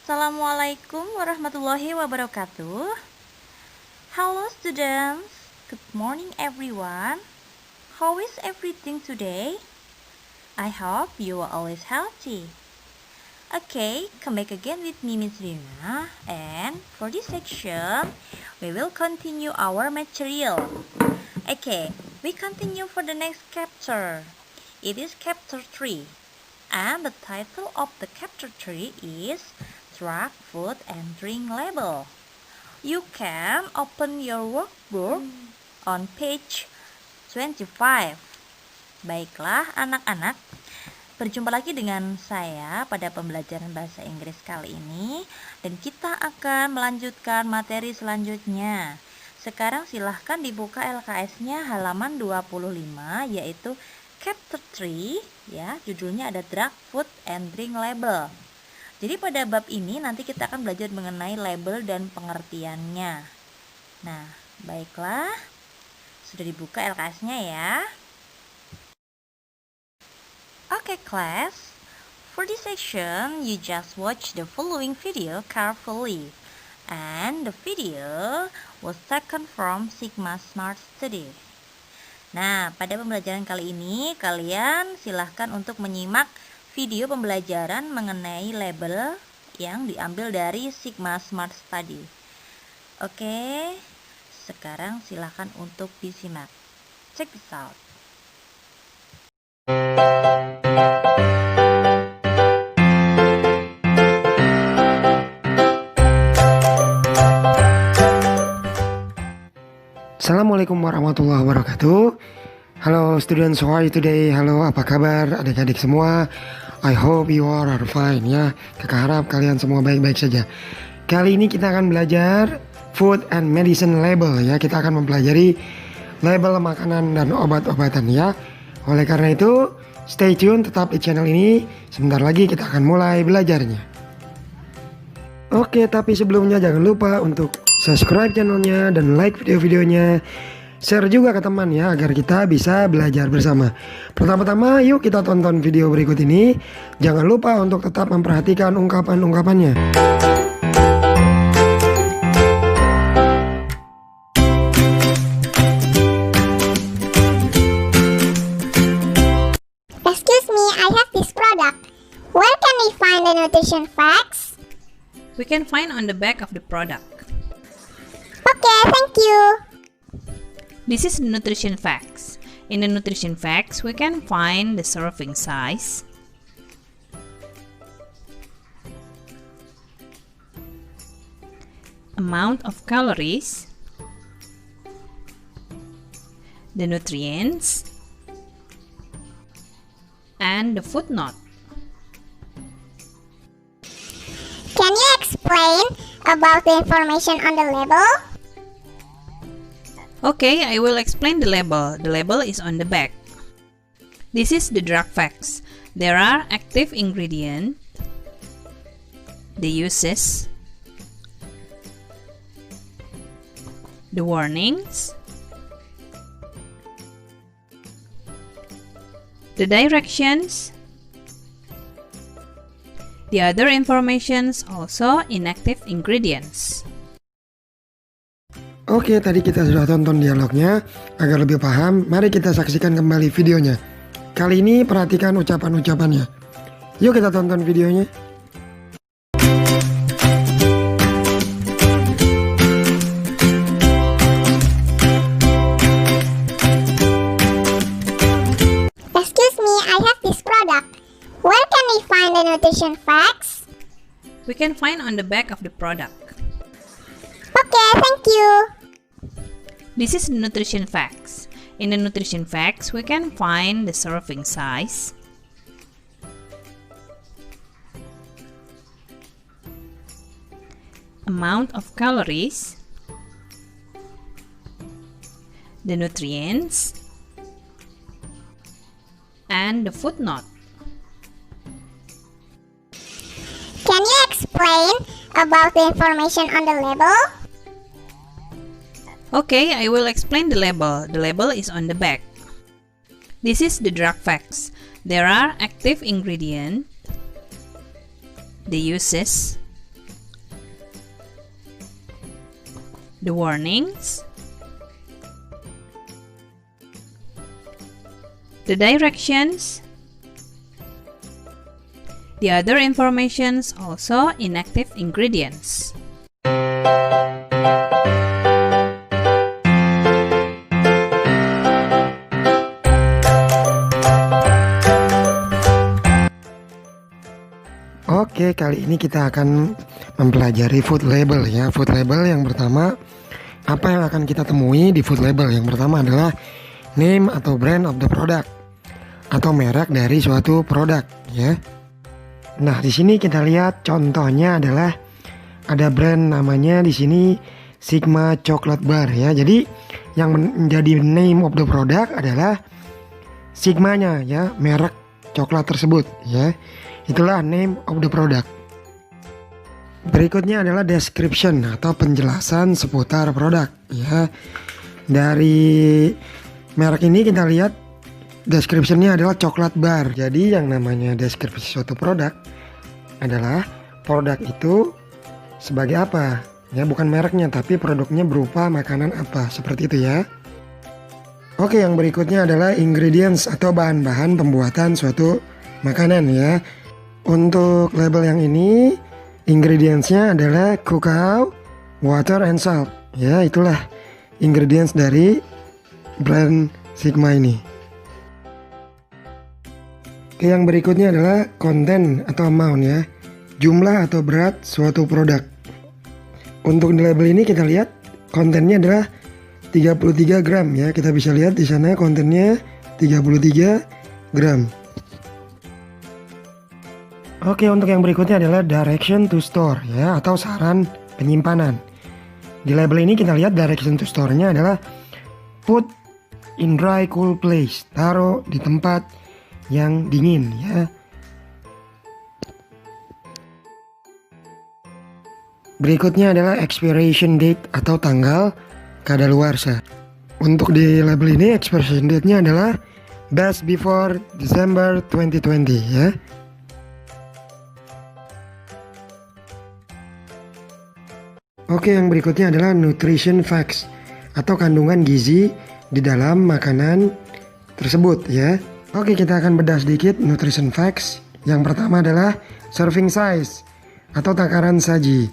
Assalamualaikum warahmatullahi wabarakatuh. Hello students, good morning everyone. How is everything today? I hope you are always healthy. Okay, come back again with me, Miss Rina. And for this section, we will continue our material. Okay, we continue for the next chapter. It is chapter 3. And the title of the chapter 3 is Drug, Food, and Drink Label. You can open your workbook on page 25. Baiklah anak-anak, berjumpa lagi dengan saya pada pembelajaran bahasa Inggris kali ini. Dan kita akan melanjutkan materi selanjutnya. Sekarang silahkan dibuka LKS-nya halaman 25, yaitu chapter 3, ya, judulnya ada Drug, Food, and Drink Label. Jadi pada bab ini nanti kita akan belajar mengenai label dan pengertiannya. Nah, baiklah. Sudah dibuka LKS-nya ya. Okay, class. For this section, you just watch the following video carefully. And the video was taken from Sigma Smart Study. Nah, pada pembelajaran kali ini, kalian silahkan untuk menyimak video pembelajaran mengenai label yang diambil dari Sigma Smart Study. Oke, sekarang silahkan untuk disimak. Check this out. Assalamualaikum warahmatullahi wabarakatuh. Halo students, how are you today? Halo, apa kabar adik-adik semua? I hope you all are fine ya. Kakak harap kalian semua baik-baik saja. Kali ini kita akan belajar food and medicine label ya. Kita akan mempelajari label makanan dan obat-obatan ya. Oleh karena itu, stay tune tetap di channel ini. Sebentar lagi kita akan mulai belajarnya. Oke, tapi sebelumnya jangan lupa untuk subscribe channelnya dan like video-videonya. Share juga ke teman ya, agar kita bisa belajar bersama. Pertama-tama yuk kita tonton video berikut ini. Jangan lupa untuk tetap memperhatikan ungkapan-ungkapannya. Excuse me, I have this product. Where can we find the nutrition facts? We can find on the back of the product. Okay, thank you. This is the nutrition facts. In the nutrition facts, we can find the serving size, amount of calories, the nutrients, and the footnote. Can you explain about the information on the label? Okay, I will explain the label. The label is on the back. This is the drug facts. There are active ingredients, the uses, the warnings, the directions, the other informations, also inactive ingredients. Oke, tadi kita sudah tonton dialognya. Agar lebih paham, mari kita saksikan kembali videonya. Kali ini perhatikan ucapan-ucapannya. Yuk kita tonton videonya. Excuse me, I have this product. Where can we find the nutrition facts? We can find on the back of the product. Okay, thank you. This is the nutrition facts. In the nutrition facts, we can find the serving size, amount of calories, the nutrients, and the footnote. Can you explain about the information on the label? Okay, I will explain the label. The label is on the back. This is the drug facts. There are active ingredients, the uses, the warnings, the directions, the other informations, also inactive ingredients. Oke, kali ini kita akan mempelajari food label ya. Food label yang pertama, apa yang akan kita temui di food label? Yang pertama adalah name atau brand of the product atau merek dari suatu produk ya. Nah, di sini kita lihat contohnya adalah ada brand namanya di sini Sigma Chocolate Bar ya. Jadi yang menjadi name of the product adalah Sigmanya ya, merek coklat tersebut ya. Itulah name of the product. Berikutnya adalah description atau penjelasan seputar produk ya. Dari merek ini kita lihat descriptionnya adalah coklat bar. Jadi yang namanya deskripsi suatu produk adalah produk itu sebagai apa ya, bukan mereknya tapi produknya berupa makanan apa, seperti itu ya. Oke, yang berikutnya adalah ingredients atau bahan-bahan pembuatan suatu makanan ya. Untuk label yang ini ingredientsnya adalah cocoa, water, and salt ya. Itulah ingredients dari brand Sigma ini. Oke, yang berikutnya adalah konten atau amount ya, jumlah atau berat suatu produk. Untuk di label ini kita lihat kontennya adalah 33 gram ya. Kita bisa lihat di sana kontennya 33 gram. Oke, untuk yang berikutnya adalah direction to store ya, atau saran penyimpanan. Di label ini kita lihat direction to store-nya adalah put in dry cool place, taruh di tempat yang dingin ya. Berikutnya adalah expiration date atau tanggal kadaluarsa. Untuk di label ini expiration date-nya adalah best before December 2020 ya. Oke, yang berikutnya adalah nutrition facts atau kandungan gizi di dalam makanan tersebut ya. Oke, kita akan bedah sedikit nutrition facts. Yang pertama adalah serving size atau takaran saji.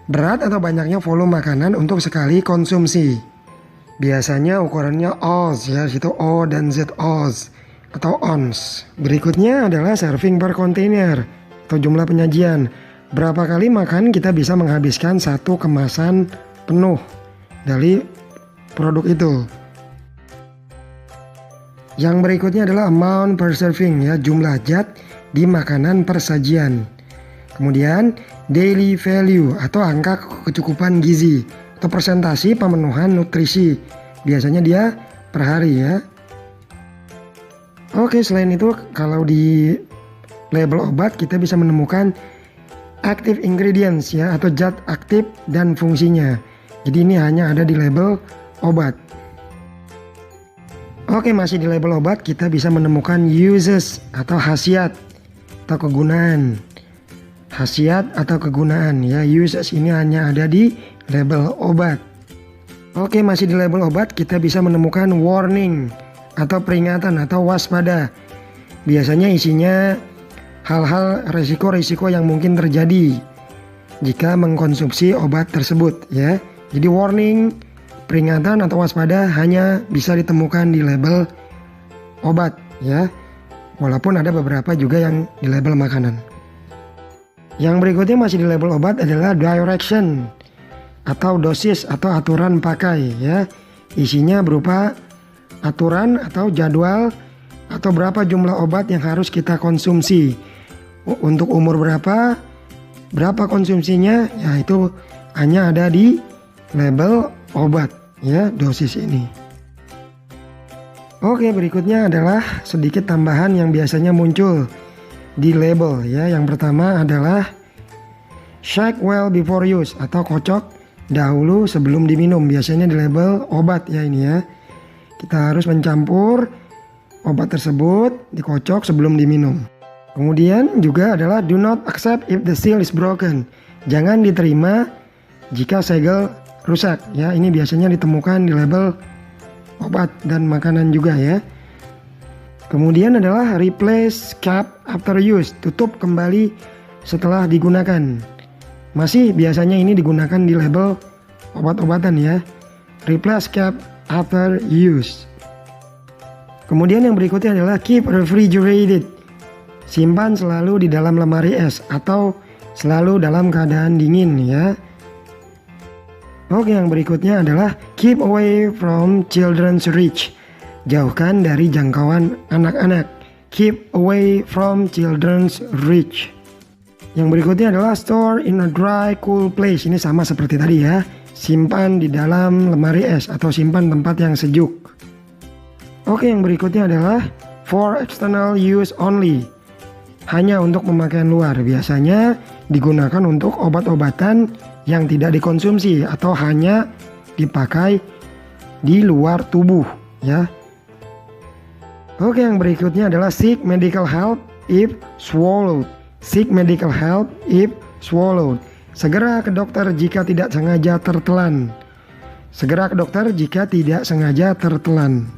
Berat atau banyaknya volume makanan untuk sekali konsumsi. Biasanya ukurannya oz ya, situ O dan Z oz atau ons. Berikutnya adalah serving per container atau jumlah penyajian. Berapa kali makan kita bisa menghabiskan satu kemasan penuh dari produk itu. Yang berikutnya adalah amount per serving ya, jumlah zat di makanan per sajian. Kemudian daily value atau angka kecukupan gizi atau persentase pemenuhan nutrisi. Biasanya dia per hari ya. Oke, selain itu kalau di label obat kita bisa menemukan active ingredients ya, atau zat aktif dan fungsinya. Jadi ini hanya ada di label obat. Oke, masih di label obat kita bisa menemukan uses atau khasiat atau kegunaan. Khasiat atau kegunaan ya, uses ini hanya ada di label obat. Oke, masih di label obat kita bisa menemukan warning atau peringatan atau waspada. Biasanya isinya hal-hal risiko-risiko yang mungkin terjadi jika mengkonsumsi obat tersebut ya. Jadi warning, peringatan atau waspada hanya bisa ditemukan di label obat ya. Walaupun ada beberapa juga yang di label makanan. Yang berikutnya masih di label obat adalah direction atau dosis atau aturan pakai ya. Isinya berupa aturan atau jadwal atau berapa jumlah obat yang harus kita konsumsi. Untuk umur berapa konsumsinya, ya itu hanya ada di label obat ya, dosis ini. Oke, berikutnya adalah sedikit tambahan yang biasanya muncul di label ya. Yang pertama adalah shake well before use atau kocok dahulu sebelum diminum. Biasanya di label obat ya ini ya. Kita harus mencampur obat tersebut, dikocok sebelum diminum. Kemudian juga adalah do not accept if the seal is broken. Jangan diterima jika segel rusak ya. Ini biasanya ditemukan di label obat dan makanan juga ya. Kemudian adalah replace cap after use, tutup kembali setelah digunakan. Masih biasanya ini digunakan di label obat-obatan ya. Replace cap after use. Kemudian yang berikutnya adalah keep refrigerated. Simpan selalu di dalam lemari es atau selalu dalam keadaan dingin ya. Oke, yang berikutnya adalah keep away from children's reach. Jauhkan dari jangkauan anak-anak. Keep away from children's reach. Yang berikutnya adalah store in a dry, cool place. Ini sama seperti tadi ya. Simpan di dalam lemari es atau simpan tempat yang sejuk. Oke, yang berikutnya adalah for external use only. Hanya untuk pemakaian luar. Biasanya digunakan untuk obat-obatan yang tidak dikonsumsi atau hanya dipakai di luar tubuh ya. Oke, yang berikutnya adalah seek medical help if swallowed. Seek medical help if swallowed. Segera ke dokter jika tidak sengaja tertelan. Segera ke dokter jika tidak sengaja tertelan.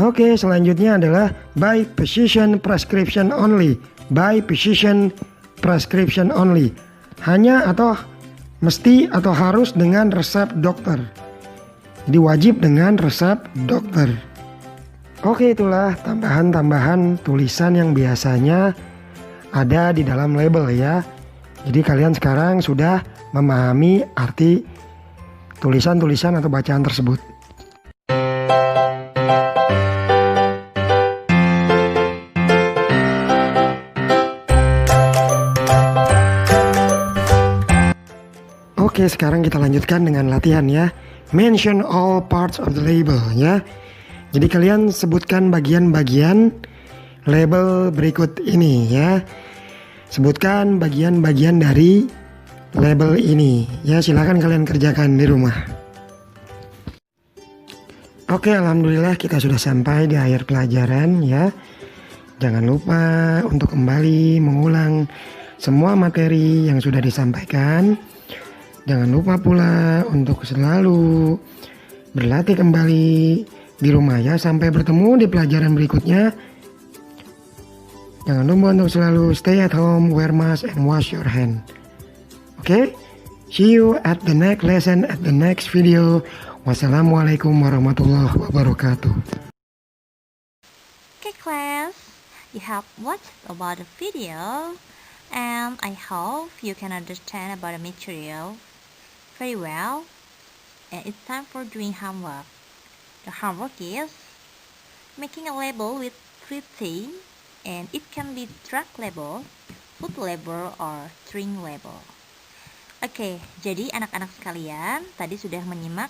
Oke, selanjutnya adalah by physician prescription only. By physician prescription only. Hanya atau mesti atau harus dengan resep dokter. Jadi wajib dengan resep dokter. Oke, itulah tambahan-tambahan tulisan yang biasanya ada di dalam label ya. Jadi kalian sekarang sudah memahami arti tulisan-tulisan atau bacaan tersebut. Oke, sekarang kita lanjutkan dengan latihan ya. Mention all parts of the label ya. Jadi kalian sebutkan bagian-bagian label berikut ini ya. Sebutkan bagian-bagian dari label ini ya. Silakan kalian kerjakan di rumah. Oke, alhamdulillah kita sudah sampai di akhir pelajaran ya. Jangan lupa untuk kembali mengulang semua materi yang sudah disampaikan. Jangan lupa pula untuk selalu berlatih kembali di rumah ya. Sampai bertemu di pelajaran berikutnya. Jangan lupa untuk selalu stay at home, wear mask, and wash your hand. Okay? See you at the next lesson, at the next video. Wassalamualaikum warahmatullahi wabarakatuh. Okay, class, you have watched about the video, and I hope you can understand about the material very well. And it's time for doing homework. The homework is making a label with three things, and it can be drug label, food label, or drink label. Oke, jadi anak-anak sekalian tadi sudah menyimak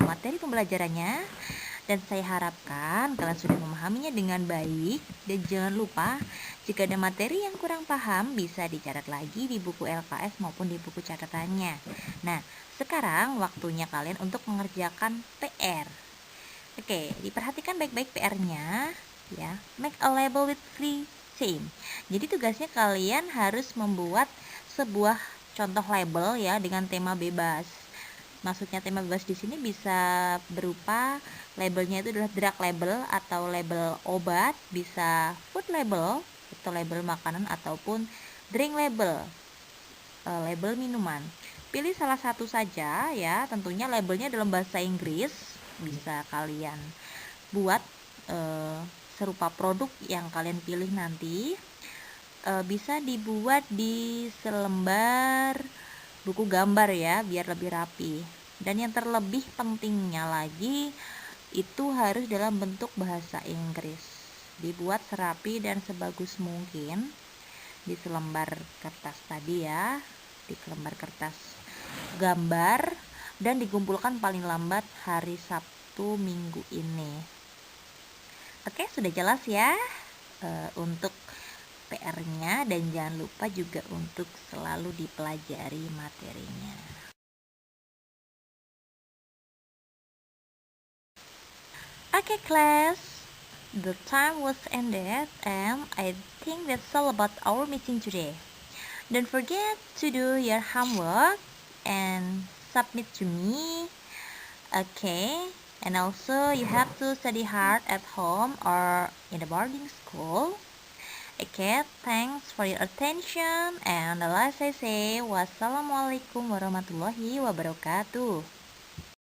materi pembelajarannya, dan saya harapkan kalian sudah memahaminya dengan baik. Dan jangan lupa, jika ada materi yang kurang paham bisa dicatat lagi di buku LKS maupun di buku catatannya. Nah, sekarang waktunya kalian untuk mengerjakan PR. Oke, diperhatikan baik-baik PR-nya ya. Make a label with free theme. Jadi tugasnya kalian harus membuat sebuah contoh label ya dengan tema bebas. Maksudnya tema bebas di sini bisa berupa labelnya itu adalah drug label atau label obat, bisa food label atau label makanan, ataupun drink label, label minuman. Pilih salah satu saja ya, tentunya labelnya dalam bahasa Inggris. Bisa kalian buat serupa produk yang kalian pilih nanti. Bisa dibuat di selembar buku gambar ya, biar lebih rapi. Dan yang terlebih pentingnya lagi, itu harus dalam bentuk bahasa Inggris. Dibuat serapi dan sebagus mungkin di selembar kertas tadi ya, di selembar kertas gambar, dan dikumpulkan paling lambat hari Sabtu minggu ini. Oke, sudah jelas ya untuk PR-nya, dan jangan lupa juga untuk selalu dipelajari materinya. Okay, class, the time was ended, and I think that's all about our meeting today. Don't forget to do your homework, and submit to me. Okay, and also you have to study hard at home or in the boarding school. Okay, thanks for your attention, and the last I say, wassalamualaikum warahmatullahi wabarakatuh.